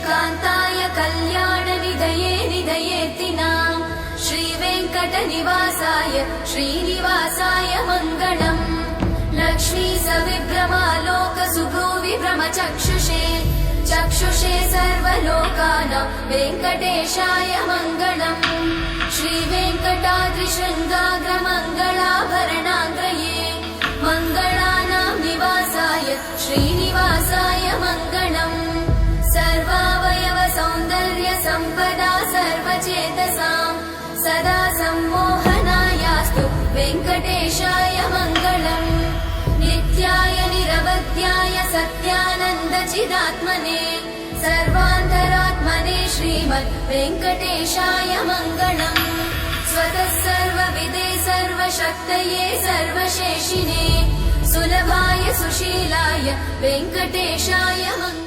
कान्ताय कल्याणनिधये निधयेत्तिनां श्रीवेङ्कटनिवासाय श्रीनिवासाय मङ्गलम् लक्ष्मी सविभ्रमालोकसुभ्रूविभ्रमचक्षुषे चक्षुषे सर्वलोकानां वेङ्कटेशाय मङ्गलम् श्रीवेङ्कटाद्रिशृङ्गाग्रमङ्गलाभरणाङ्गये मङ्गलानां निवासाय श्रीनिवासाय मङ्गलम् सर्वावयव सौन्दर्य सम्पदा सर्वचेतसां सदा सम्मोहनायास्तु वेङ्कटेशाय मङ्गलम् नित्याय निरवध्याय सत्यानन्दचिदात्मने सर्वान्तरात्मने श्रीमद् वेङ्कटेशाय मङ्गलम् स्वतः सर्वविदे सर्वशक्तये सर्वशेषिने सुलभाय सुशीलाय वेङ्कटेशाय मङ्गलम्।